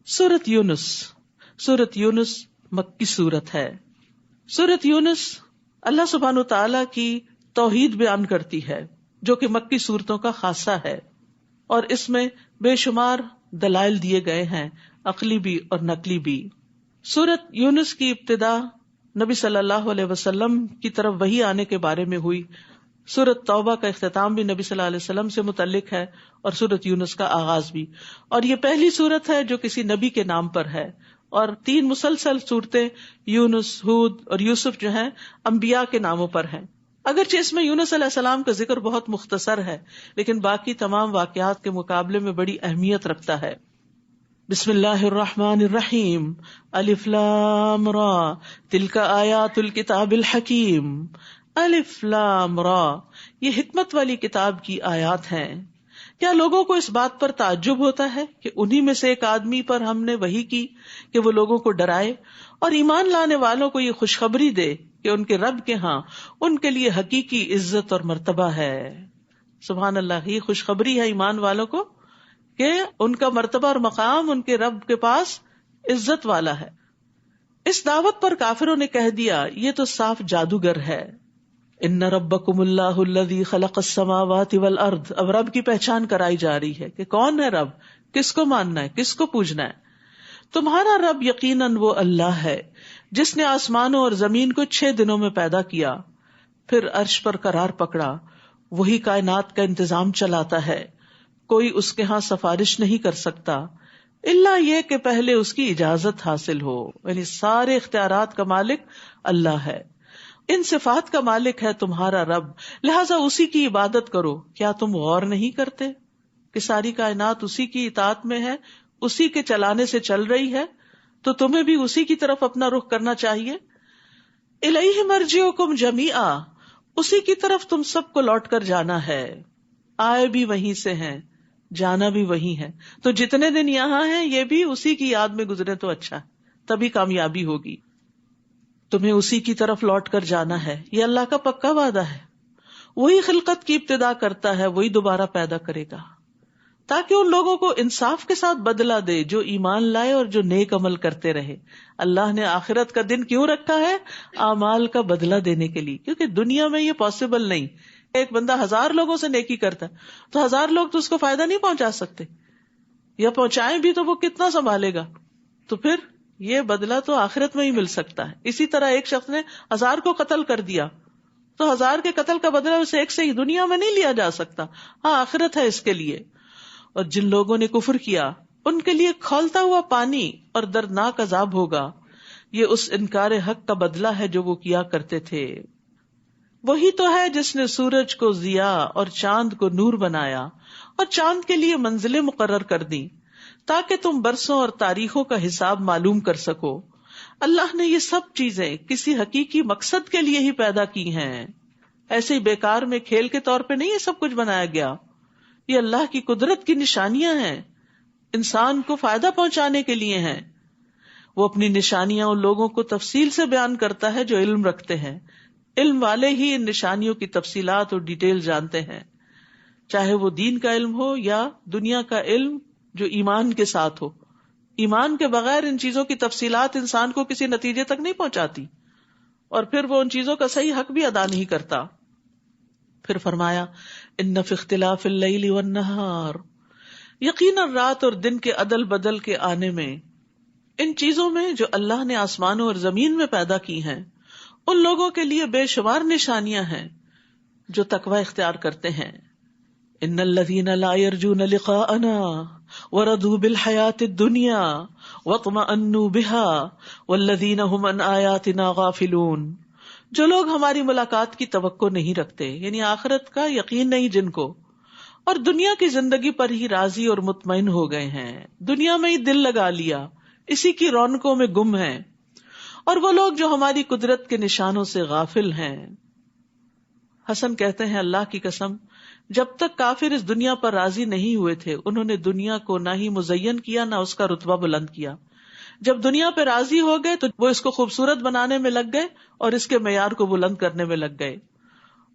سورۃ یونس. سورۃ یونس مکی سورت ہے. سورۃ یونس اللہ سبحانہ تعالیٰ کی توحید بیان کرتی ہے جو کہ مکی صورتوں کا خاصہ ہے، اور اس میں بے شمار دلائل دیے گئے ہیں، عقلی بھی اور نقلی بھی. سورۃ یونس کی ابتدا نبی صلی اللہ علیہ وسلم کی طرف وحی آنے کے بارے میں ہوئی. سورۃ توبہ کا اختتام بھی نبی صلی اللہ علیہ وسلم سے متعلق ہے، اور سورۃ یونس کا آغاز بھی. اور یہ پہلی سورت ہے جو کسی نبی کے نام پر ہے، اور 3 مسلسل صورتیں یونس، ہود اور یوسف جو ہیں انبیاء کے ناموں پر ہیں. اگرچہ اس میں یونس علیہ السلام کا ذکر بہت مختصر ہے، لیکن باقی تمام واقعات کے مقابلے میں بڑی اہمیت رکھتا ہے. بسم اللہ الرحمن الرحیم. الف لام را تلک آیات الکتاب الحکیم. الف لام را، یہ حکمت والی کتاب کی آیات ہیں. کیا لوگوں کو اس بات پر تعجب ہوتا ہے کہ انہی میں سے ایک آدمی پر ہم نے وحی کی کہ وہ لوگوں کو ڈرائے اور ایمان لانے والوں کو یہ خوشخبری دے کہ ان کے رب کے ہاں ان کے لیے حقیقی عزت اور مرتبہ ہے. سبحان اللہ، یہ خوشخبری ہے ایمان والوں کو کہ ان کا مرتبہ اور مقام ان کے رب کے پاس عزت والا ہے. اس دعوت پر کافروں نے کہہ دیا یہ تو صاف جادوگر ہے. ان ربکم اللہ الذی خلق السماوات والارض. اب رب کی پہچان کرائی جا رہی ہے کہ کون ہے رب، کس کو ماننا ہے، کس کو پوجنا ہے. تمہارا رب یقیناً وہ اللہ ہے جس نے آسمانوں اور زمین کو 6 دنوں میں پیدا کیا، پھر عرش پر قرار پکڑا. وہی کائنات کا انتظام چلاتا ہے، کوئی اس کے ہاں سفارش نہیں کر سکتا الا یہ کہ پہلے اس کی اجازت حاصل ہو. یعنی سارے اختیارات کا مالک اللہ ہے. ان صفات کا مالک ہے تمہارا رب، لہذا اسی کی عبادت کرو. کیا تم غور نہیں کرتے کہ ساری کائنات اسی کی اطاعت میں ہے، اسی کے چلانے سے چل رہی ہے، تو تمہیں بھی اسی کی طرف اپنا رخ کرنا چاہیے. الیہ مرجعکم جمیعا، اسی کی طرف تم سب کو لوٹ کر جانا ہے. آئے بھی وہیں سے ہیں، جانا بھی وہی ہے، تو جتنے دن یہاں ہیں یہ بھی اسی کی یاد میں گزرے تو اچھا، تبھی کامیابی ہوگی. تمہیں اسی کی طرف لوٹ کر جانا ہے، یہ اللہ کا پکا وعدہ ہے. وہی خلقت کی ابتدا کرتا ہے، وہی دوبارہ پیدا کرے گا، تاکہ ان لوگوں کو انصاف کے ساتھ بدلہ دے جو ایمان لائے اور جو نیک عمل کرتے رہے. اللہ نے آخرت کا دن کیوں رکھا ہے؟ اعمال کا بدلہ دینے کے لیے، کیونکہ دنیا میں یہ پاسبل نہیں. ایک بندہ 1000 لوگوں سے نیکی کرتا ہے تو 1000 لوگ تو اس کو فائدہ نہیں پہنچا سکتے، یا پہنچائیں بھی تو وہ کتنا سنبھالے گا. تو پھر یہ بدلہ تو آخرت میں ہی مل سکتا ہے. اسی طرح ایک شخص نے 1000 کو قتل کر دیا تو 1000 کے قتل کا بدلہ اسے ایک سے ہی دنیا میں نہیں لیا جا سکتا، ہاں آخرت ہے اس کے لیے. اور جن لوگوں نے کفر کیا ان کے لیے کھولتا ہوا پانی اور دردناک عذاب ہوگا. یہ اس انکار حق کا بدلہ ہے جو وہ کیا کرتے تھے. وہی تو ہے جس نے سورج کو ضیاء اور چاند کو نور بنایا اور چاند کے لیے منزلیں مقرر کر دی تاکہ تم برسوں اور تاریخوں کا حساب معلوم کر سکو. اللہ نے یہ سب چیزیں کسی حقیقی مقصد کے لیے ہی پیدا کی ہیں، ایسے ہی بیکار میں کھیل کے طور پہ نہیں یہ سب کچھ بنایا گیا. یہ اللہ کی قدرت کی نشانیاں ہیں، انسان کو فائدہ پہنچانے کے لیے ہیں. وہ اپنی نشانیاں ان لوگوں کو تفصیل سے بیان کرتا ہے جو علم رکھتے ہیں. علم والے ہی ان نشانیوں کی تفصیلات اور ڈیٹیل جانتے ہیں، چاہے وہ دین کا علم ہو یا دنیا کا علم جو ایمان کے ساتھ ہو. ایمان کے بغیر ان چیزوں کی تفصیلات انسان کو کسی نتیجے تک نہیں پہنچاتی، اور پھر وہ ان چیزوں کا صحیح حق بھی ادا نہیں کرتا. پھر فرمایا ان فی اختلاف اللیل والنہار، یقیناً رات اور دن کے عدل بدل کے آنے میں، ان چیزوں میں جو اللہ نے آسمانوں اور زمین میں پیدا کی ہیں، ان لوگوں کے لیے بے شمار نشانیاں ہیں جو تقوی اختیار کرتے ہیں. ان الذین لا یرجون لقاءنا ورضوا بالحیاۃ الدنیا واطمأنوا بها والذین هم عن آیاتنا غافلون. جو لوگ ہماری ملاقات کی توقع نہیں رکھتے، یعنی آخرت کا یقین نہیں جن کو، اور دنیا کی زندگی پر ہی راضی اور مطمئن ہو گئے ہیں، دنیا میں ہی دل لگا لیا، اسی کی رونقوں میں گم ہیں، اور وہ لوگ جو ہماری قدرت کے نشانوں سے غافل ہیں. حسن کہتے ہیں اللہ کی قسم، جب تک کافر اس دنیا پر راضی نہیں ہوئے تھے انہوں نے دنیا کو نہ ہی مزین کیا نہ اس کا رتبہ بلند کیا. جب دنیا پہ راضی ہو گئے تو وہ اس کو خوبصورت بنانے میں لگ گئے اور اس کے معیار کو بلند کرنے میں لگ گئے.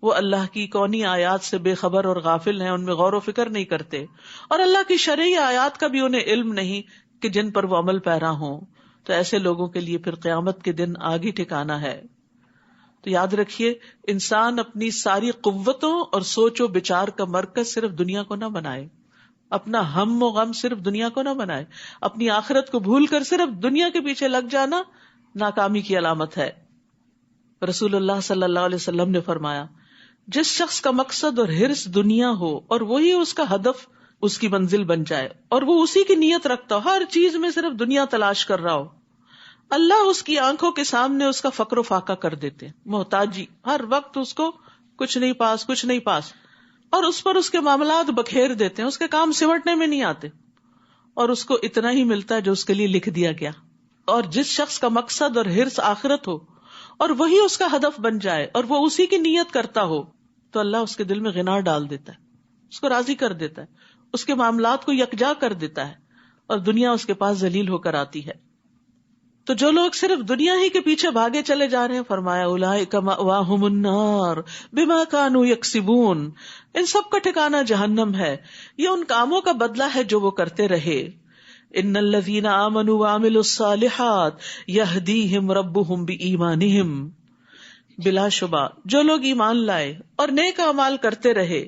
وہ اللہ کی کونی آیات سے بے خبر اور غافل ہیں، ان میں غور و فکر نہیں کرتے، اور اللہ کی شرعی آیات کا بھی انہیں علم نہیں کہ جن پر وہ عمل پیرا ہوں، تو ایسے لوگوں کے لیے پھر قیامت کے دن آگ ہی ٹھکانہ ہے۔ تو یاد رکھیے، انسان اپنی ساری قوتوں اور سوچ و بچار کا مرکز صرف دنیا کو نہ بنائے، اپنا ہم و غم صرف دنیا کو نہ بنائے، اپنی آخرت کو بھول کر صرف دنیا کے پیچھے لگ جانا ناکامی کی علامت ہے۔ رسول اللہ صلی اللہ علیہ وسلم نے فرمایا، جس شخص کا مقصد اور حرص دنیا ہو اور وہی اس کا ہدف، اس کی منزل بن جائے، اور وہ اسی کی نیت رکھتا ہو، ہر چیز میں صرف دنیا تلاش کر رہا ہو، اللہ اس کی آنکھوں کے سامنے اس کا فقر و فاقہ کر دیتے ہیں، محتاجی، ہر وقت اس کو کچھ نہیں پاس، اور اس پر اس کے معاملات بکھیر دیتے ہیں، اس کے کام سمٹنے میں نہیں آتے، اور اس کو اتنا ہی ملتا ہے جو اس کے لیے لکھ دیا گیا۔ اور جس شخص کا مقصد اور حرص آخرت ہو اور وہی اس کا ہدف بن جائے اور وہ اسی کی نیت کرتا ہو، تو اللہ اس کے دل میں غنا ڈال دیتا ہے، اس کو راضی کر دیتا ہے، اس کے معاملات کو یکجا کر دیتا ہے، اور دنیا اس کے پاس ذلیل ہو کر آتی ہے۔ تو جو لوگ صرف دنیا ہی کے پیچھے بھاگے چلے جا رہے ہیں، فرمایا اولئک مأواہم النار بما کانوا یکسبون، ان سب کا ٹھکانہ جہنم ہے، یہ ان کاموں کا بدلہ ہے جو وہ کرتے رہے۔ ان الذین آمنوا وعملوا الصالحات یہدیہم ربہم بایمانہم، بلا شبہ جو لوگ ایمان لائے اور نیک اعمال کرتے رہے،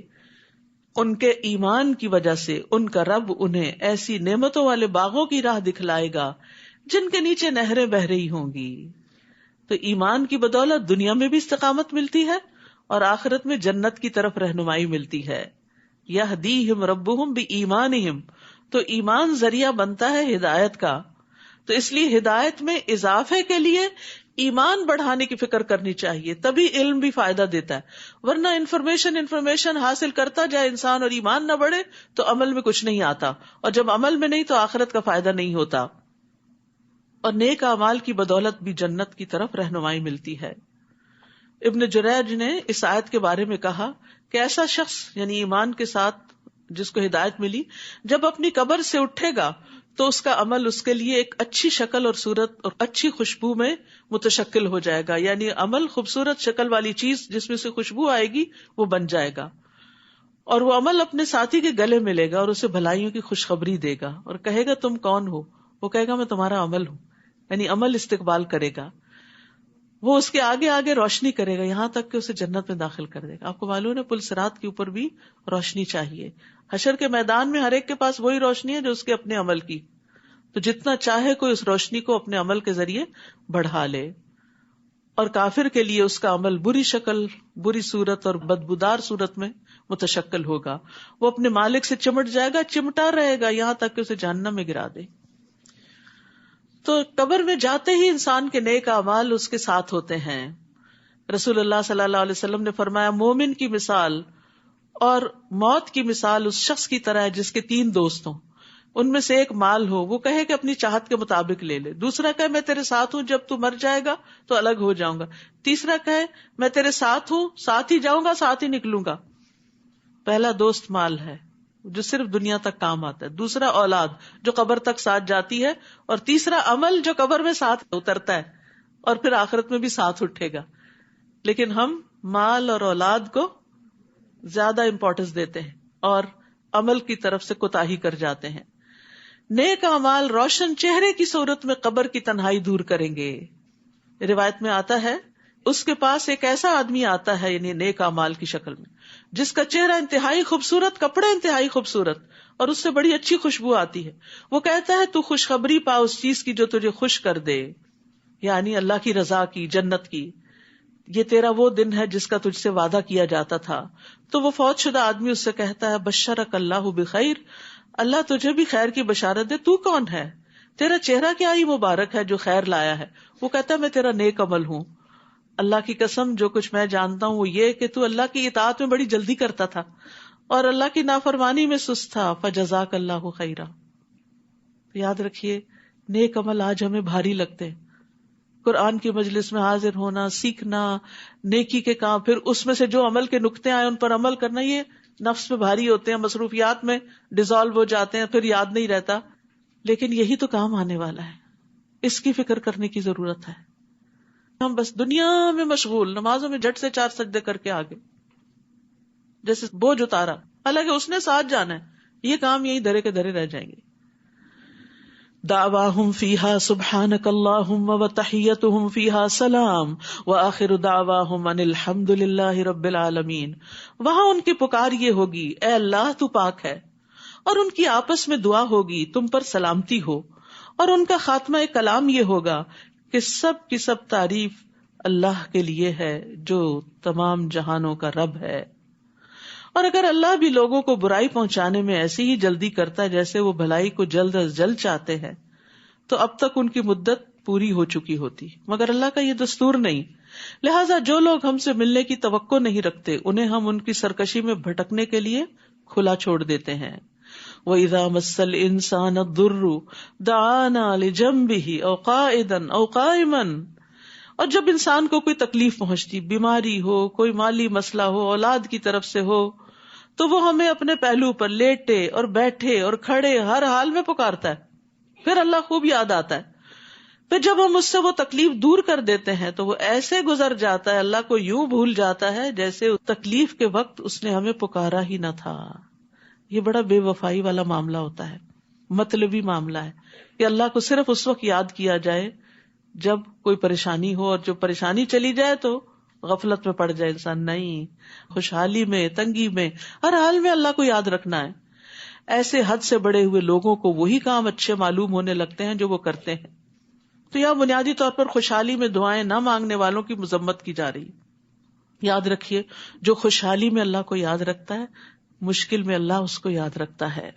ان کے ایمان کی وجہ سے ان کا رب انہیں ایسی نعمتوں والے باغوں کی راہ دکھلائے گا جن کے نیچے نہریں بہہ رہی ہوں گی۔ تو ایمان کی بدولت دنیا میں بھی استقامت ملتی ہے اور آخرت میں جنت کی طرف رہنمائی ملتی ہے۔ یہدیہم ربہم بایمانہم، تو ایمان ذریعہ بنتا ہے ہدایت کا، تو اس لیے ہدایت میں اضافے کے لیے ایمان بڑھانے کی فکر کرنی چاہیے، تبھی علم بھی فائدہ دیتا ہے، ورنہ انفارمیشن حاصل کرتا جائے انسان اور ایمان نہ بڑھے تو عمل میں کچھ نہیں آتا، اور جب عمل میں نہیں تو آخرت کا فائدہ نہیں ہوتا۔ اور نیک اعمال کی بدولت بھی جنت کی طرف رہنمائی ملتی ہے۔ ابن جریج نے اس آیت کے بارے میں کہا کہ ایسا شخص یعنی ایمان کے ساتھ جس کو ہدایت ملی، جب اپنی قبر سے اٹھے گا تو اس کا عمل اس کے لیے ایک اچھی شکل اور صورت اور اچھی خوشبو میں متشکل ہو جائے گا، یعنی عمل خوبصورت شکل والی چیز جس میں سے خوشبو آئے گی وہ بن جائے گا، اور وہ عمل اپنے ساتھی کے گلے ملے گا اور اسے بھلائیوں کی خوشخبری دے گا اور کہے گا تم کون ہو؟ وہ کہے گا میں تمہارا عمل ہوں، یعنی عمل استقبال کرے گا، وہ اس کے آگے آگے روشنی کرے گا یہاں تک کہ اسے جنت میں داخل کر دے گا۔ آپ کو معلوم ہے پل صراط کے اوپر بھی روشنی چاہیے، حشر کے میدان میں ہر ایک کے پاس وہی روشنی ہے جو اس کے اپنے عمل کی، تو جتنا چاہے کوئی اس روشنی کو اپنے عمل کے ذریعے بڑھا لے، اور کافر کے لیے اس کا عمل بری شکل، بری صورت اور بدبودار صورت میں متشکل ہوگا، وہ اپنے مالک سے چمٹ جائے گا، چمٹا رہے گا یہاں تک کہ اسے جہنم میں گرا دے۔ تو قبر میں جاتے ہی انسان کے نیک اعمال اس کے ساتھ ہوتے ہیں۔ رسول اللہ صلی اللہ علیہ وسلم نے فرمایا، مومن کی مثال اور موت کی مثال اس شخص کی طرح ہے جس کے 3 دوست ہوں، ان میں سے ایک مال ہو، وہ کہے کہ اپنی چاہت کے مطابق لے لے، دوسرا کہے میں تیرے ساتھ ہوں، جب تو مر جائے گا تو الگ ہو جاؤں گا، تیسرا کہے میں تیرے ساتھ ہوں، ساتھ ہی جاؤں گا، ساتھ ہی نکلوں گا۔ پہلا دوست مال ہے جو صرف دنیا تک کام آتا ہے، دوسرا اولاد جو قبر تک ساتھ جاتی ہے، اور تیسرا عمل جو قبر میں ساتھ اترتا ہے اور پھر آخرت میں بھی ساتھ اٹھے گا۔ لیکن ہم مال اور اولاد کو زیادہ امپورٹنس دیتے ہیں اور عمل کی طرف سے کوتاہی کر جاتے ہیں۔ نیک اعمال روشن چہرے کی صورت میں قبر کی تنہائی دور کریں گے۔ روایت میں آتا ہے اس کے پاس ایک ایسا آدمی آتا ہے، یعنی نیک اعمال کی شکل میں، جس کا چہرہ انتہائی خوبصورت، کپڑے انتہائی خوبصورت، اور اس سے بڑی اچھی خوشبو آتی ہے۔ وہ کہتا ہے تو خوشخبری پا اس چیز کی جو تجھے خوش کر دے، یعنی اللہ کی رضا کی، جنت کی، یہ تیرا وہ دن ہے جس کا تجھ سے وعدہ کیا جاتا تھا۔ تو وہ فوت شدہ آدمی اس سے کہتا ہے بشرک اللہ بخیر، اللہ تجھے بھی خیر کی بشارت دے، تو کون ہے؟ تیرا چہرہ کیا ہی مبارک ہے جو خیر لایا ہے۔ وہ کہتا ہے میں تیرا نیک عمل ہوں، اللہ کی قسم جو کچھ میں جانتا ہوں وہ یہ کہ تو اللہ کی اطاعت میں بڑی جلدی کرتا تھا اور اللہ کی نافرمانی میں سست تھا، فجزاک اللہ خیرا۔ یاد رکھیے نیک عمل آج ہمیں بھاری لگتے ہیں، قرآن کی مجلس میں حاضر ہونا، سیکھنا، نیکی کے کام، پھر اس میں سے جو عمل کے نقطے آئے ان پر عمل کرنا، یہ نفس میں بھاری ہوتے ہیں، مصروفیات میں ڈیزالو ہو جاتے ہیں، پھر یاد نہیں رہتا، لیکن یہی تو کام آنے والا ہے، اس کی فکر کرنے کی ضرورت ہے۔ ہم بس دنیا میں مشغول، نمازوں میں جھٹ سے 4 سجدے کر کے آگے، جیسے بوجھ اتارا، حالانکہ اس نے ساتھ جانا ہے، یہ کام یہی دھرے کے دھرے رہ جائیں گے۔ دعواہم فیہا سبحانک اللہم وتحیتہم فیہا سلام وآخر دعواہم ان الحمد للہ رب العالمین. وہاں ان کی پکار یہ ہوگی اے اللہ تو پاک ہے، اور ان کی آپس میں دعا ہوگی تم پر سلامتی ہو، اور ان کا خاتمہ کلام یہ ہوگا کہ سب کی سب تعریف اللہ کے لیے ہے جو تمام جہانوں کا رب ہے. اور اگر اللہ بھی لوگوں کو برائی پہنچانے میں ایسی ہی جلدی کرتا ہے جیسے وہ بھلائی کو جلد از جلد چاہتے ہیں، تو اب تک ان کی مدت پوری ہو چکی ہوتی، مگر اللہ کا یہ دستور نہیں. لہٰذا جو لوگ ہم سے ملنے کی توقع نہیں رکھتے انہیں ہم ان کی سرکشی میں بھٹکنے کے لیے کھلا چھوڑ دیتے ہیں. وَإِذَا مَسَّ الْإِنسَانَ الضُّرُّ دَعَانَا لِجَنبِهِ أَوْ قَاعِدًا أَوْ قَائِمًا. اور جب انسان کو کوئی تکلیف پہنچتی، بیماری ہو، کوئی مالی مسئلہ ہو، اولاد کی طرف سے ہو، تو وہ ہمیں اپنے پہلو پر لیٹے اور بیٹھے اور کھڑے ہر حال میں پکارتا ہے. پھر اللہ خوب یاد آتا ہے. پھر جب ہم اس سے وہ تکلیف دور کر دیتے ہیں تو وہ ایسے گزر جاتا ہے، اللہ کو یوں بھول جاتا ہے جیسے تکلیف کے وقت اس نے ہمیں پکارا ہی نہ تھا. یہ بڑا بے وفائی والا معاملہ ہوتا ہے، مطلبی معاملہ ہے کہ اللہ کو صرف اس وقت یاد کیا جائے جب کوئی پریشانی ہو، اور جو پریشانی چلی جائے تو غفلت میں پڑ جائے انسان. نہیں، خوشحالی میں، تنگی میں، ہر حال میں اللہ کو یاد رکھنا ہے. ایسے حد سے بڑے ہوئے لوگوں کو وہی کام اچھے معلوم ہونے لگتے ہیں جو وہ کرتے ہیں. تو یہاں بنیادی طور پر خوشحالی میں دعائیں نہ مانگنے والوں کی مذمت کی جا رہی. یاد رکھیے، جو خوشحالی میں اللہ کو یاد رکھتا ہے مشکل میں اللہ اس کو یاد رکھتا ہے.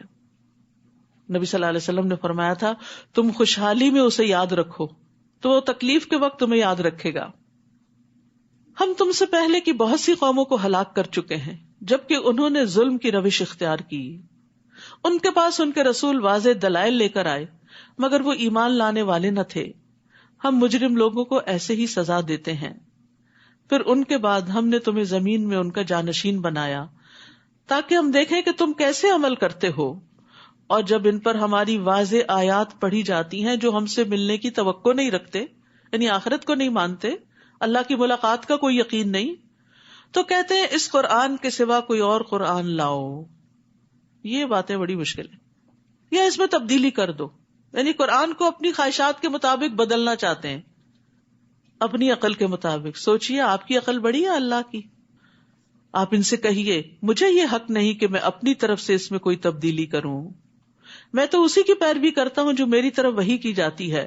نبی صلی اللہ علیہ وسلم نے فرمایا تھا تم خوشحالی میں اسے یاد رکھو تو وہ تکلیف کے وقت تمہیں یاد رکھے گا. ہم تم سے پہلے کی بہت سی قوموں کو ہلاک کر چکے ہیں جبکہ انہوں نے ظلم کی روش اختیار کی. ان کے پاس ان کے رسول واضح دلائل لے کر آئے مگر وہ ایمان لانے والے نہ تھے. ہم مجرم لوگوں کو ایسے ہی سزا دیتے ہیں. پھر ان کے بعد ہم نے تمہیں زمین میں ان کا جانشین بنایا تاکہ ہم دیکھیں کہ تم کیسے عمل کرتے ہو. اور جب ان پر ہماری واضح آیات پڑھی جاتی ہیں جو ہم سے ملنے کی توقع نہیں رکھتے، یعنی آخرت کو نہیں مانتے، اللہ کی ملاقات کا کوئی یقین نہیں، تو کہتے ہیں اس قرآن کے سوا کوئی اور قرآن لاؤ. یہ باتیں بڑی مشکل ہے. یا اس میں تبدیلی کر دو، یعنی قرآن کو اپنی خواہشات کے مطابق بدلنا چاہتے ہیں، اپنی عقل کے مطابق. سوچئے آپ کی عقل بڑی ہے اللہ کی. آپ ان سے کہیے مجھے یہ حق نہیں کہ میں اپنی طرف سے اس میں کوئی تبدیلی کروں، میں تو اسی کی پیروی کرتا ہوں جو میری طرف وحی کی جاتی ہے.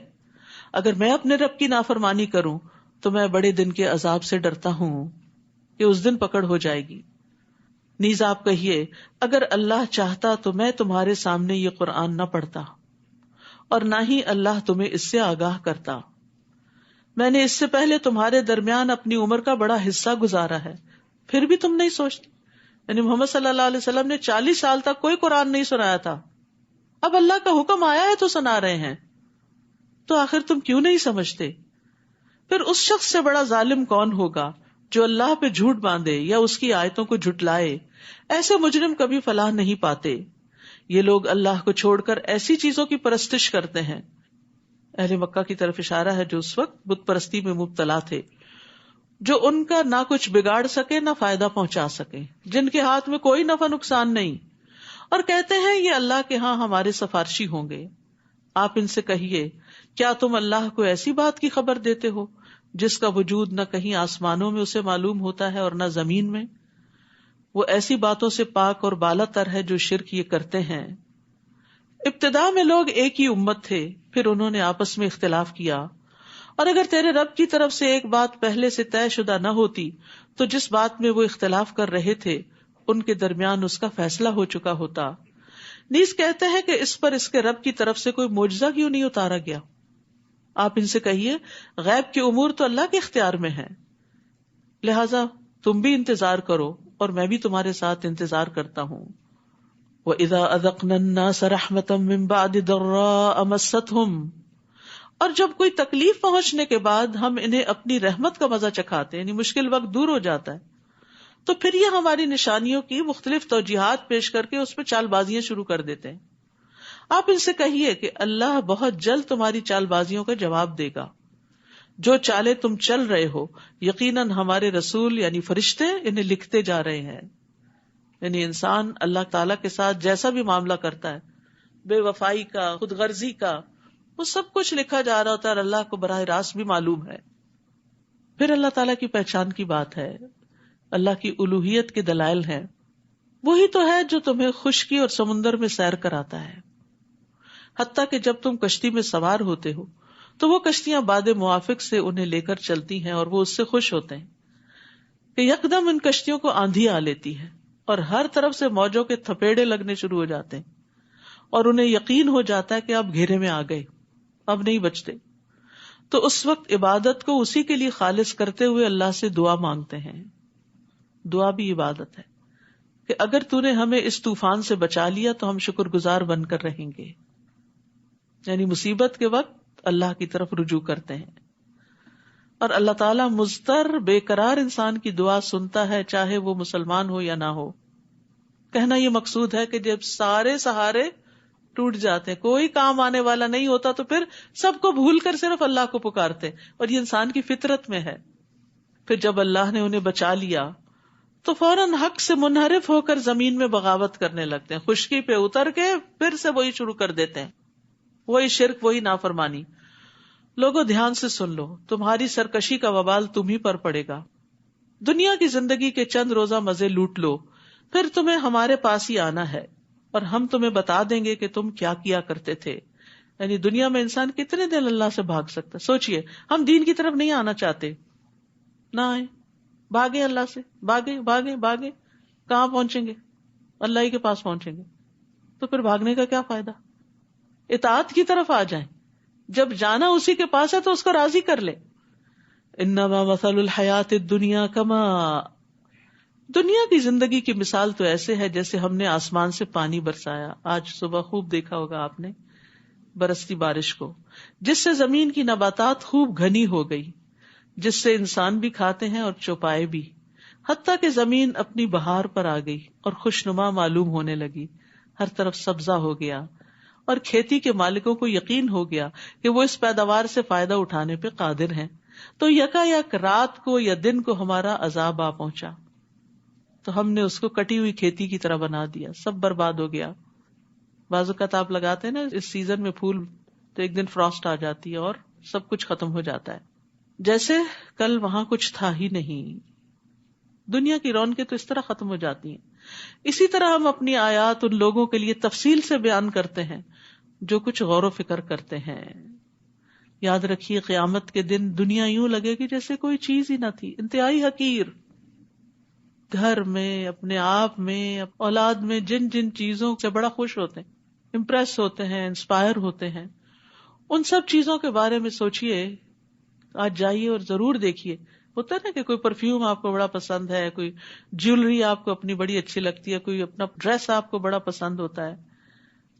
اگر میں اپنے رب کی نافرمانی کروں تو میں بڑے دن کے عذاب سے ڈرتا ہوں کہ اس دن پکڑ ہو جائے گی. نیز آپ کہیے اگر اللہ چاہتا تو میں تمہارے سامنے یہ قرآن نہ پڑھتا اور نہ ہی اللہ تمہیں اس سے آگاہ کرتا. میں نے اس سے پہلے تمہارے درمیان اپنی عمر کا بڑا حصہ گزارا ہے، پھر بھی تم نہیں سوچتے. یعنی محمد صلی اللہ علیہ وسلم نے 40 سال تک کوئی قرآن نہیں سنایا تھا، اب اللہ کا حکم آیا ہے تو سنا رہے ہیں، تو آخر تم کیوں نہیں سمجھتے؟ پھر اس شخص سے بڑا ظالم کون ہوگا جو اللہ پہ جھوٹ باندھے یا اس کی آیتوں کو جھٹلائے. ایسے مجرم کبھی فلاح نہیں پاتے. یہ لوگ اللہ کو چھوڑ کر ایسی چیزوں کی پرستش کرتے ہیں. اہل مکہ کی طرف اشارہ ہے جو اس وقت بت پرستی میں مبتلا تھے، جو ان کا نہ کچھ بگاڑ سکے نہ فائدہ پہنچا سکے، جن کے ہاتھ میں کوئی نفع نقصان نہیں، اور کہتے ہیں یہ اللہ کے ہاں ہمارے سفارشی ہوں گے. آپ ان سے کہیے کیا تم اللہ کو ایسی بات کی خبر دیتے ہو جس کا وجود نہ کہیں آسمانوں میں اسے معلوم ہوتا ہے اور نہ زمین میں؟ وہ ایسی باتوں سے پاک اور بالا تر ہے جو شرک یہ کرتے ہیں. ابتدا میں لوگ ایک ہی امت تھے، پھر انہوں نے آپس میں اختلاف کیا، اور اگر تیرے رب کی طرف سے ایک بات پہلے سے طے شدہ نہ ہوتی تو جس بات میں وہ اختلاف کر رہے تھے ان کے درمیان اس کا فیصلہ ہو چکا ہوتا. نیز کہتے ہیں کہ اس پر اس کے رب کی طرف سے کوئی معجزہ کیوں نہیں اتارا گیا. آپ ان سے کہیے غیب کے امور تو اللہ کے اختیار میں ہیں، لہذا تم بھی انتظار کرو اور میں بھی تمہارے ساتھ انتظار کرتا ہوں. وَإِذَا أَذَقْنَا النَّاسَ رَحْمَةً مِّن بَعْدِ ضَرَّاءَ مَسَّتْهُمْ، اور جب کوئی تکلیف پہنچنے کے بعد ہم انہیں اپنی رحمت کا مزہ چکھاتے ہیں، یعنی مشکل وقت دور ہو جاتا ہے، تو پھر یہ ہماری نشانیوں کی مختلف توجیہات پیش کر کے اس پہ چال بازیاں شروع کر دیتے ہیں. آپ ان سے کہیے کہ اللہ بہت جلد تمہاری چال بازیوں کا جواب دے گا. جو چالیں تم چل رہے ہو یقیناً ہمارے رسول یعنی فرشتے انہیں لکھتے جا رہے ہیں. یعنی انسان اللہ تعالیٰ کے ساتھ جیسا بھی معاملہ کرتا ہے، بے وفائی کا، خود غرضی کا، وہ سب کچھ لکھا جا رہا ہوتا ہے اور اللہ کو براہ راست بھی معلوم ہے. پھر اللہ تعالیٰ کی پہچان کی بات ہے، اللہ کی الوہیت کے دلائل ہیں. وہی تو ہے جو تمہیں خشکی اور سمندر میں سیر کراتا ہے، حتیٰ کہ جب تم کشتی میں سوار ہوتے ہو تو وہ کشتیاں باد موافق سے انہیں لے کر چلتی ہیں اور وہ اس سے خوش ہوتے ہیں کہ یکدم ان کشتیوں کو آندھی آ لیتی ہے اور ہر طرف سے موجوں کے تھپیڑے لگنے شروع ہو جاتے ہیں اور انہیں یقین ہو جاتا ہے کہ اب گھیرے میں آ گئے، اب نہیں بچتے. تو اس وقت عبادت کو اسی کے لیے خالص کرتے ہوئے اللہ سے دعا مانگتے ہیں. دعا بھی عبادت ہے کہ اگر تو نے ہمیں اس طوفان سے بچا لیا تو ہم شکر گزار بن کر رہیں گے. یعنی مصیبت کے وقت اللہ کی طرف رجوع کرتے ہیں. اور اللہ تعالیٰ مضطر بے قرار انسان کی دعا سنتا ہے، چاہے وہ مسلمان ہو یا نہ ہو. کہنا یہ مقصود ہے کہ جب سارے سہارے ٹوٹ جاتے ہیں، کوئی کام آنے والا نہیں ہوتا، تو پھر سب کو بھول کر صرف اللہ کو پکارتے، اور یہ انسان کی فطرت میں ہے. پھر جب اللہ نے انہیں بچا لیا تو فوراً حق سے منحرف ہو کر زمین میں بغاوت کرنے لگتے ہیں. خشکی پہ اتر کے پھر سے وہی شروع کر دیتے ہیں، وہی شرک، وہی نافرمانی. لوگوں دھیان سے سن لو، تمہاری سرکشی کا وبال تم ہی پر پڑے گا. دنیا کی زندگی کے چند روزہ مزے لوٹ لو، پھر تمہیں ہمارے پاس ہی آنا ہے اور ہم تمہیں بتا دیں گے کہ تم کیا کیا کرتے تھے. یعنی دنیا میں انسان کتنے دن اللہ سے بھاگ سکتا ہے؟ سوچئے، ہم دین کی طرف نہیں آنا چاہتے، نہ آئے، بھاگے اللہ سے، بھاگے بھاگے بھاگے، کہاں پہنچیں گے؟ اللہ ہی کے پاس پہنچیں گے. تو پھر بھاگنے کا کیا فائدہ؟ اطاعت کی طرف آ جائیں. جب جانا اسی کے پاس ہے تو اس کو راضی کر لے. انما مثل الحیات الدنیا کما، دنیا کی زندگی کی مثال تو ایسے ہے جیسے ہم نے آسمان سے پانی برسایا. آج صبح خوب دیکھا ہوگا آپ نے برستی بارش کو، جس سے زمین کی نباتات خوب گھنی ہو گئی، جس سے انسان بھی کھاتے ہیں اور چوپائے بھی، حتیٰ کہ زمین اپنی بہار پر آ گئی اور خوشنما معلوم ہونے لگی، ہر طرف سبزہ ہو گیا، اور کھیتی کے مالکوں کو یقین ہو گیا کہ وہ اس پیداوار سے فائدہ اٹھانے پہ قادر ہیں. تو یکا یک رات کو یا دن کو ہمارا عذاب آ پہنچا تو ہم نے اس کو کٹی ہوئی کھیتی کی طرح بنا دیا، سب برباد ہو گیا. بعض اوقات آپ لگاتے ہیں نا اس سیزن میں پھول، تو ایک دن فراسٹ آ جاتی ہے اور سب کچھ ختم ہو جاتا ہے، جیسے کل وہاں کچھ تھا ہی نہیں. دنیا کی رونقیں تو اس طرح ختم ہو جاتی ہیں. اسی طرح ہم اپنی آیات ان لوگوں کے لیے تفصیل سے بیان کرتے ہیں جو کچھ غور و فکر کرتے ہیں. یاد رکھیے قیامت کے دن دنیا یوں لگے گی جیسے کوئی چیز ہی نہ تھی، انتہائی حقیر. گھر میں، اپنے آپ میں، اولاد میں جن جن چیزوں سے بڑا خوش ہوتے ہیں، امپریس ہوتے ہیں، انسپائر ہوتے ہیں، ان سب چیزوں کے بارے میں سوچئے. آج جائیے اور ضرور دیکھیے. ہوتا ہے نا کہ کوئی پرفیوم آپ کو بڑا پسند ہے، کوئی جیولری آپ کو اپنی بڑی اچھی لگتی ہے، کوئی اپنا ڈریس آپ کو بڑا پسند ہوتا ہے،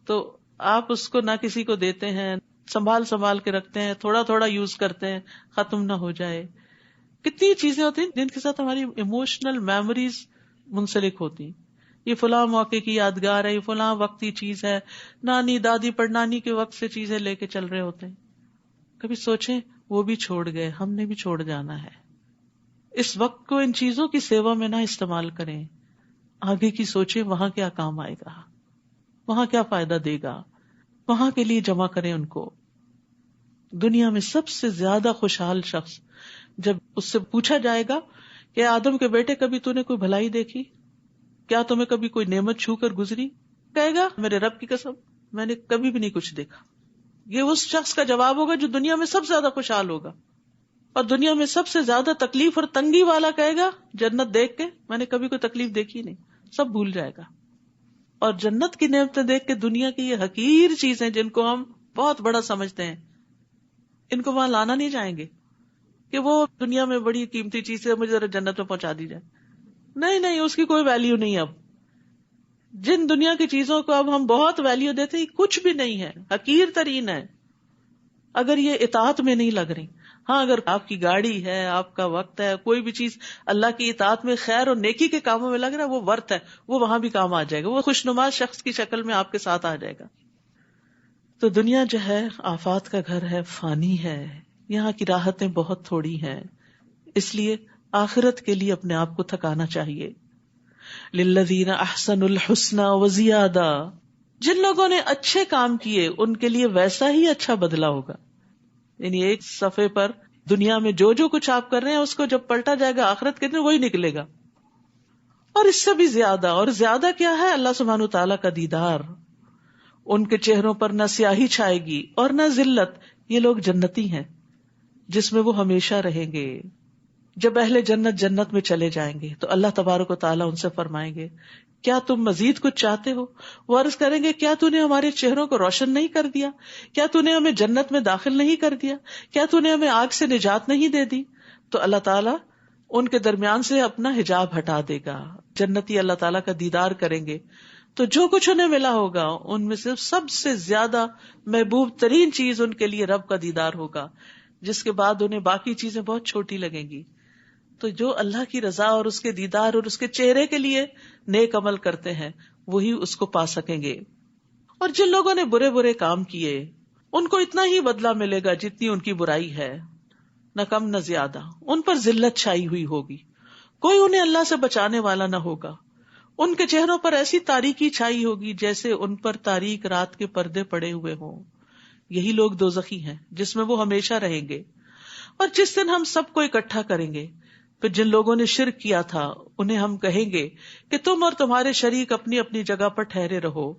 تو آپ اس کو نہ کسی کو دیتے ہیں، سنبھال کے رکھتے ہیں، تھوڑا تھوڑا یوز کرتے ہیں، ختم نہ ہو جائے. کتنی چیزیں ہوتی ہیں جن کے ساتھ ہماری ایموشنل میموریز منسلک ہوتی ہیں. یہ فلاں موقع کی یادگار ہے، یہ فلاں وقت کی چیز ہے، نانی دادی پڑنانی کے وقت سے چیزیں لے کے چل رہے ہوتے ہیں. کبھی سوچیں وہ بھی چھوڑ گئے، ہم نے بھی چھوڑ جانا ہے. اس وقت کو ان چیزوں کی سیوا میں نہ استعمال کریں. آگے کی سوچیں وہاں کیا کام آئے گا، وہاں کیا فائدہ دے گا، وہاں کے لیے جمع کریں ان کو. دنیا میں سب سے زیادہ خوشحال شخص جب اس سے پوچھا جائے گا کہ آدم کے بیٹے کبھی تو نے کوئی بھلائی دیکھی، کیا تمہیں کبھی کوئی نعمت چھو کر گزری، کہے گا میرے رب کی قسم میں نے کبھی بھی نہیں کچھ دیکھا. یہ اس شخص کا جواب ہوگا جو دنیا میں سب سے زیادہ خوشحال ہوگا. اور دنیا میں سب سے زیادہ تکلیف اور تنگی والا کہے گا جنت دیکھ کے میں نے کبھی کوئی تکلیف دیکھی نہیں، سب بھول جائے گا. اور جنت کی نعمتیں دیکھ کے دنیا کی یہ حقیر چیزیں جن کو ہم بہت بڑا سمجھتے ہیں، ان کو وہاں لانا نہیں چاہیں گے کہ وہ دنیا میں بڑی قیمتی چیز ہے، مجھے ذرا جنت میں پہنچا دی جائے. نہیں، اس کی کوئی ویلیو نہیں. اب جن دنیا کی چیزوں کو اب ہم بہت ویلیو دیتے ہیں کچھ بھی نہیں ہے، حقیر ترین ہے اگر یہ اطاعت میں نہیں لگ رہی. ہاں اگر آپ کی گاڑی ہے، آپ کا وقت ہے، کوئی بھی چیز اللہ کی اطاعت میں خیر اور نیکی کے کاموں میں لگ رہا ہے، وہ ورت ہے، وہ وہاں بھی کام آ جائے گا، وہ خوشنما شخص کی شکل میں آپ کے ساتھ آ جائے گا. تو دنیا جو ہے آفات کا گھر ہے، فانی ہے، یہاں کی راحتیں بہت تھوڑی ہیں، اس لیے آخرت کے لیے اپنے آپ کو تھکانا چاہیے. للذین احسنوا الحسنى وزیادہ، جن لوگوں نے اچھے کام کیے ان کے لیے ویسا ہی اچھا بدلہ ہوگا. یعنی ایک صفحے پر دنیا میں جو کچھ آپ کر رہے ہیں اس کو جب پلٹا جائے گا آخرت کے دن وہی نکلے گا. اور اس سے بھی زیادہ، اور زیادہ کیا ہے، اللہ سبحانہ تعالیٰ کا دیدار. ان کے چہروں پر نہ سیاہی چھائے گی اور نہ ذلت. یہ لوگ جنتی ہیں جس میں وہ ہمیشہ رہیں گے. جب اہل جنت جنت میں چلے جائیں گے تو اللہ تبارک و تعالیٰ ان سے فرمائیں گے کیا تم مزید کچھ چاہتے ہو؟ وہ عرض کریں گے کیا تو نے ہمارے چہروں کو روشن نہیں کر دیا؟ کیا تو نے ہمیں جنت میں داخل نہیں کر دیا؟ کیا تو نے ہمیں آگ سے نجات نہیں دے دی؟ تو اللہ تعالیٰ ان کے درمیان سے اپنا حجاب ہٹا دے گا. جنتی اللہ تعالیٰ کا دیدار کریں گے تو جو کچھ انہیں ملا ہوگا ان میں سے سب سے زیادہ محبوب ترین چیز ان کے لیے رب کا دیدار ہوگا، جس کے بعد انہیں باقی چیزیں بہت چھوٹی لگیں گی. تو جو اللہ کی رضا اور اس کے دیدار اور اس کے چہرے کے لیے نیک عمل کرتے ہیں وہی اس کو پا سکیں گے. اور جن لوگوں نے برے برے کام کیے ان کو اتنا ہی بدلہ ملے گا جتنی ان کی برائی ہے، نہ کم نہ زیادہ. ان پر ذلت چھائی ہوئی ہوگی، کوئی انہیں اللہ سے بچانے والا نہ ہوگا. ان کے چہروں پر ایسی تاریکی چھائی ہوگی جیسے ان پر تاریک رات کے پردے پڑے ہوئے ہوں. یہی لوگ دوزخی ہیں جس میں وہ ہمیشہ رہیں گے. اور جس دن ہم سب کو اکٹھا کریں گے پھر جن لوگوں نے شرک کیا تھا انہیں ہم کہیں گے کہ تم اور تمہارے شریک اپنی اپنی جگہ پر ٹھہرے رہو.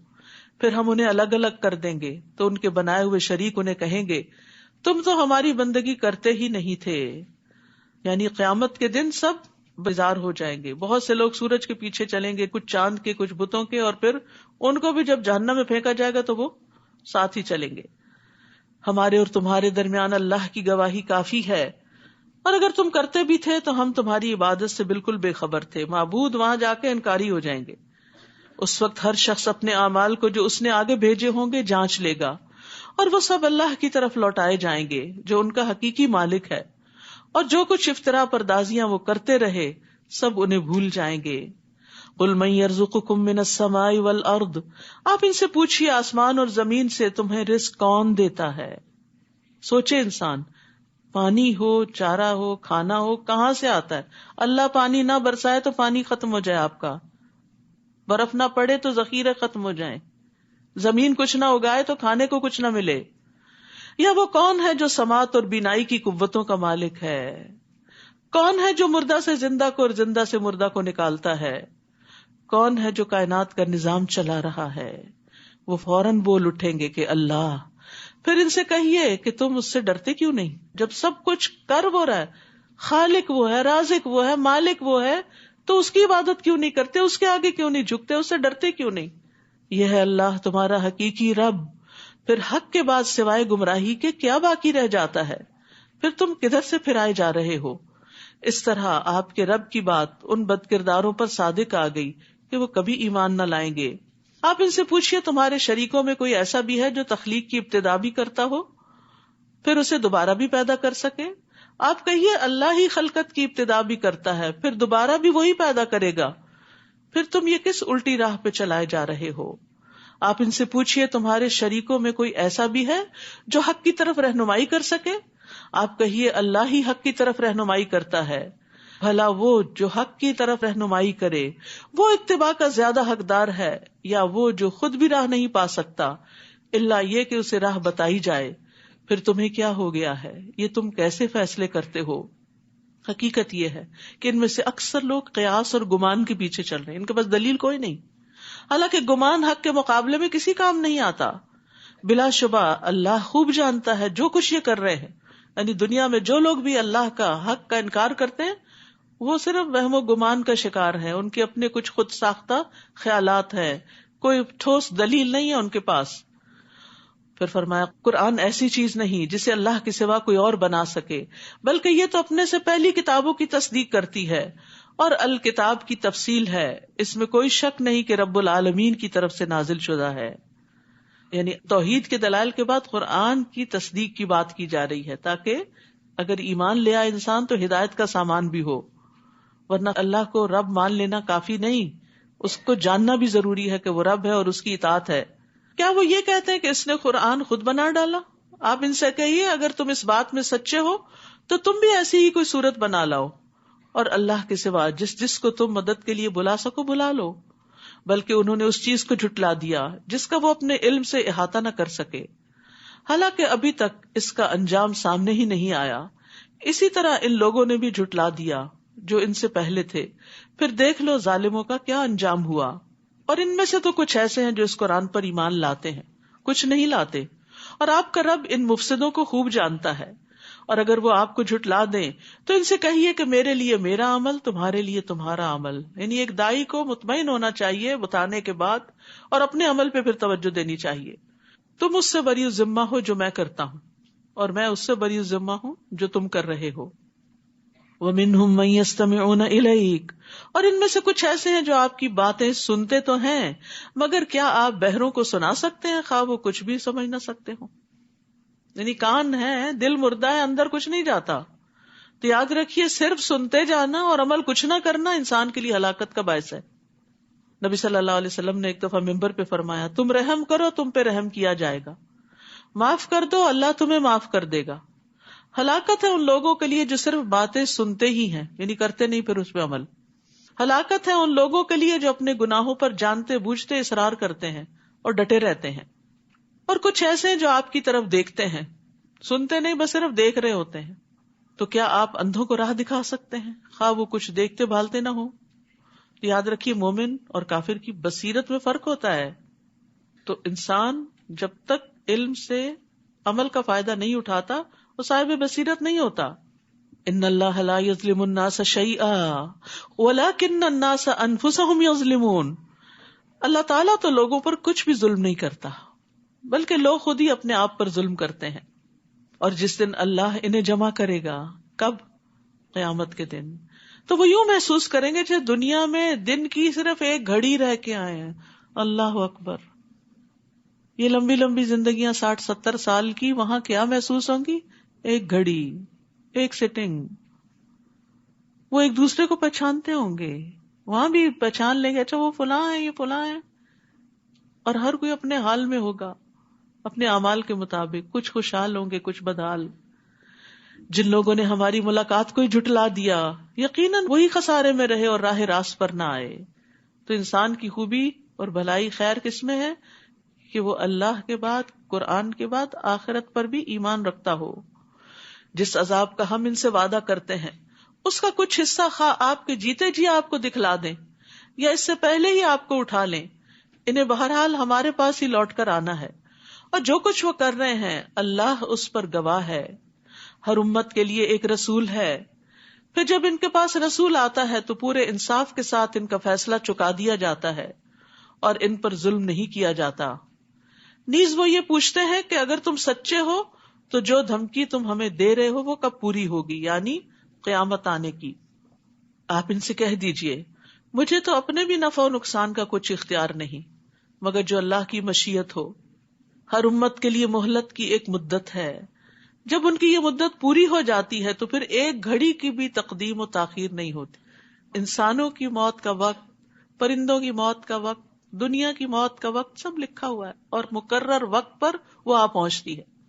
پھر ہم انہیں الگ الگ کر دیں گے تو ان کے بنائے ہوئے شریک انہیں کہیں گے تم تو ہماری بندگی کرتے ہی نہیں تھے. یعنی قیامت کے دن سب بیزار ہو جائیں گے. بہت سے لوگ سورج کے پیچھے چلیں گے، کچھ چاند کے، کچھ بتوں کے، اور پھر ان کو بھی جب جہنم میں پھینکا جائے گا تو وہ ساتھ ہی چلیں گے. ہمارے اور تمہارے درمیان اللہ کی گواہی کافی ہے، اور اگر تم کرتے بھی تھے تو ہم تمہاری عبادت سے بالکل بے خبر تھے. معبود وہاں جا کے انکاری ہو جائیں گے. اس وقت ہر شخص اپنے اعمال کو جو اس نے آگے بھیجے ہوں گے جانچ لے گا، اور وہ سب اللہ کی طرف لوٹائے جائیں گے جو ان کا حقیقی مالک ہے. اور جو کچھ افتراء پردازیاں وہ کرتے رہے سب انہیں بھول جائیں گے. قل من یرزقکم من السماء والارض، آپ ان سے پوچھیے آسمان اور زمین سے تمہیں رزق کون دیتا ہے. سوچے انسان، پانی ہو، چارہ ہو، کھانا ہو، کہاں سے آتا ہے؟ اللہ پانی نہ برسائے تو پانی ختم ہو جائے، آپ کا برف نہ پڑے تو ذخیرے ختم ہو جائیں، زمین کچھ نہ اگائے تو کھانے کو کچھ نہ ملے. یا وہ کون ہے جو سماعت اور بینائی کی قوتوں کا مالک ہے؟ کون ہے جو مردہ سے زندہ کو اور زندہ سے مردہ کو نکالتا ہے؟ کون ہے جو کائنات کا نظام چلا رہا ہے؟ وہ فوراً بول اٹھیں گے کہ اللہ. پھر ان سے کہیے کہ تم اس سے ڈرتے کیوں نہیں جب سب کچھ کر وہ رہا ہے، خالق وہ ہے، رازق وہ ہے، مالک وہ ہے، تو اس کی عبادت کیوں نہیں کرتے، اس کے آگے کیوں نہیں جھکتے، اس سے ڈرتے کیوں نہیں؟ یہ ہے اللہ تمہارا حقیقی رب. پھر حق کے بعد سوائے گمراہی کے کیا باقی رہ جاتا ہے؟ پھر تم کدھر سے پھرائے جا رہے ہو؟ اس طرح آپ کے رب کی بات ان بد کرداروں پر صادق آ گئی کہ وہ کبھی ایمان نہ لائیں گے. آپ ان سے پوچھئے تمہارے شریکوں میں کوئی ایسا بھی ہے جو تخلیق کی ابتدا بھی کرتا ہو پھر اسے دوبارہ بھی پیدا کر سکے؟ آپ کہیے اللہ ہی خلقت کی ابتدا بھی کرتا ہے پھر دوبارہ بھی وہی پیدا کرے گا. پھر تم یہ کس الٹی راہ پہ چلائے جا رہے ہو؟ آپ ان سے پوچھئے تمہارے شریکوں میں کوئی ایسا بھی ہے جو حق کی طرف رہنمائی کر سکے؟ آپ کہیے اللہ ہی حق کی طرف رہنمائی کرتا ہے. بھلا وہ جو حق کی طرف رہنمائی کرے وہ اتباع کا زیادہ حقدار ہے یا وہ جو خود بھی راہ نہیں پا سکتا الا یہ کہ اسے راہ بتائی جائے؟ پھر تمہیں کیا ہو گیا ہے؟ یہ تم کیسے فیصلے کرتے ہو؟ حقیقت یہ ہے کہ ان میں سے اکثر لوگ قیاس اور گمان کے پیچھے چل رہے ہیں، ان کے پاس دلیل کوئی نہیں، حالانکہ گمان حق کے مقابلے میں کسی کام نہیں آتا. بلا شبہ اللہ خوب جانتا ہے جو کچھ یہ کر رہے ہیں. یعنی دنیا میں جو لوگ بھی اللہ کا حق کا انکار کرتے ہیں وہ صرف وہم و گمان کا شکار ہیں، ان کے اپنے کچھ خود ساختہ خیالات ہیں، کوئی ٹھوس دلیل نہیں ہے ان کے پاس. پھر فرمایا قرآن ایسی چیز نہیں جسے اللہ کے سوا کوئی اور بنا سکے، بلکہ یہ تو اپنے سے پہلی کتابوں کی تصدیق کرتی ہے اور الکتاب کی تفصیل ہے، اس میں کوئی شک نہیں کہ رب العالمین کی طرف سے نازل شدہ ہے. یعنی توحید کے دلائل کے بعد قرآن کی تصدیق کی بات کی جا رہی ہے تاکہ اگر ایمان لے آئے انسان تو ہدایت کا سامان بھی ہو، ورنہ اللہ کو رب مان لینا کافی نہیں، اس کو جاننا بھی ضروری ہے کہ وہ رب ہے اور اس کی اطاعت ہے. کیا وہ یہ کہتے ہیں کہ اس نے قرآن خود بنا ڈالا؟ آپ ان سے کہیے اگر تم اس بات میں سچے ہو تو تم بھی ایسی ہی کوئی صورت بنا لاؤ اور اللہ کے سوا جس جس کو تم مدد کے لیے بلا سکو بلا لو. بلکہ انہوں نے اس چیز کو جھٹلا دیا جس کا وہ اپنے علم سے احاطہ نہ کر سکے، حالانکہ ابھی تک اس کا انجام سامنے ہی نہیں آیا۔ اسی طرح ان لوگوں نے بھی جھٹلا دیا جو ان سے پہلے تھے، پھر دیکھ لو ظالموں کا کیا انجام ہوا۔ اور ان میں سے تو کچھ ایسے ہیں جو اس قرآن پر ایمان لاتے ہیں، کچھ نہیں لاتے، اور آپ کا رب ان مفسدوں کو خوب جانتا ہے۔ اور اگر وہ آپ کو جھٹلا دیں تو ان سے کہیے کہ میرے لیے میرا عمل، تمہارے لیے تمہارا عمل۔ یعنی ایک دائی کو مطمئن ہونا چاہیے بتانے کے بعد، اور اپنے عمل پہ پھر توجہ دینی چاہیے۔ تم اس سے بری ذمہ ہو جو میں کرتا ہوں، اور میں اس سے بری ذمہ ہوں جو تم کر رہے ہو۔ وَمِنْهُمْ مَن يَسْتَمِعُونَ إِلَيْكَ، اور ان میں سے کچھ ایسے ہیں جو آپ کی باتیں سنتے تو ہیں، مگر کیا آپ بہروں کو سنا سکتے ہیں، خواہ وہ کچھ بھی سمجھ نہ سکتے ہوں۔ یعنی کان ہے، دل مردہ ہے، اندر کچھ نہیں جاتا۔ تو یاد رکھیے صرف سنتے جانا اور عمل کچھ نہ کرنا انسان کے لیے ہلاکت کا باعث ہے۔ نبی صلی اللہ علیہ وسلم نے ایک دفعہ ممبر پہ فرمایا، تم رحم کرو تم پہ رحم کیا جائے گا، معاف کر دو اللہ تمہیں معاف کر دے گا۔ ہلاکت ہے ان لوگوں کے لیے جو صرف باتیں سنتے ہی ہیں، یعنی کرتے نہیں پھر اس پہ عمل۔ ہلاکت ہے ان لوگوں کے لیے جو اپنے گناہوں پر جانتے بوجھتے اصرار کرتے ہیں اور ڈٹے رہتے ہیں۔ اور کچھ ایسے ہیں جو آپ کی طرف دیکھتے ہیں، سنتے نہیں بس صرف دیکھ رہے ہوتے ہیں۔ تو کیا آپ اندھوں کو راہ دکھا سکتے ہیں، خواہ وہ کچھ دیکھتے بھالتے نہ ہو؟ یاد رکھیے مومن اور کافر کی بصیرت میں فرق ہوتا ہے۔ تو انسان جب تک علم سے عمل کا فائدہ نہیں اٹھاتا وہ صاحب بصیرت نہیں ہوتا۔ ان اللہ لا یظلم الناس شیئا ولکن الناس انفسهم یظلمون، اللہ تعالیٰ تو لوگوں پر کچھ بھی ظلم نہیں کرتا بلکہ لوگ خود ہی اپنے آپ پر ظلم کرتے ہیں۔ اور جس دن اللہ انہیں جمع کرے گا، کب؟ قیامت کے دن، تو وہ یوں محسوس کریں گے جیسے دنیا میں دن کی صرف ایک گھڑی رہ کے آئے ہیں۔ اللہ اکبر، یہ لمبی لمبی زندگیاں 60-70 سال کی وہاں کیا محسوس ہوں گی؟ ایک گھڑی، ایک سٹنگ۔ وہ ایک دوسرے کو پہچانتے ہوں گے، وہاں بھی پہچان لیں گے، اچھا وہ فلاں ہے، یہ فلاں ہے، اور ہر کوئی اپنے حال میں ہوگا اپنے اعمال کے مطابق، کچھ خوشحال ہوں گے کچھ بدحال۔ جن لوگوں نے ہماری ملاقات کو ہی جھٹلا دیا یقیناً وہی خسارے میں رہے اور راہ راست پر نہ آئے۔ تو انسان کی خوبی اور بھلائی خیر کس میں ہے کہ وہ اللہ کے بعد، قرآن کے بعد آخرت پر بھی ایمان رکھتا ہو۔ جس عذاب کا ہم ان سے وعدہ کرتے ہیں اس کا کچھ حصہ خواہ آپ کے جیتے جی آپ کو دکھلا دیں یا اس سے پہلے ہی آپ کو اٹھا لیں، انہیں بہرحال ہمارے پاس ہی لوٹ کر آنا ہے، اور جو کچھ وہ کر رہے ہیں اللہ اس پر گواہ ہے۔ ہر امت کے لیے ایک رسول ہے، پھر جب ان کے پاس رسول آتا ہے تو پورے انصاف کے ساتھ ان کا فیصلہ چکا دیا جاتا ہے اور ان پر ظلم نہیں کیا جاتا۔ نیز وہ یہ پوچھتے ہیں کہ اگر تم سچے ہو تو جو دھمکی تم ہمیں دے رہے ہو وہ کب پوری ہوگی، یعنی قیامت آنے کی۔ آپ ان سے کہہ دیجئے مجھے تو اپنے بھی نفع و نقصان کا کچھ اختیار نہیں مگر جو اللہ کی مشیت ہو۔ ہر امت کے لیے مہلت کی ایک مدت ہے، جب ان کی یہ مدت پوری ہو جاتی ہے تو پھر ایک گھڑی کی بھی تقدیم و تاخیر نہیں ہوتی۔ انسانوں کی موت کا وقت، پرندوں کی موت کا وقت، دنیا کی موت کا وقت سب لکھا ہوا ہے اور مقرر وقت پر وہ آ پہنچتی ہے۔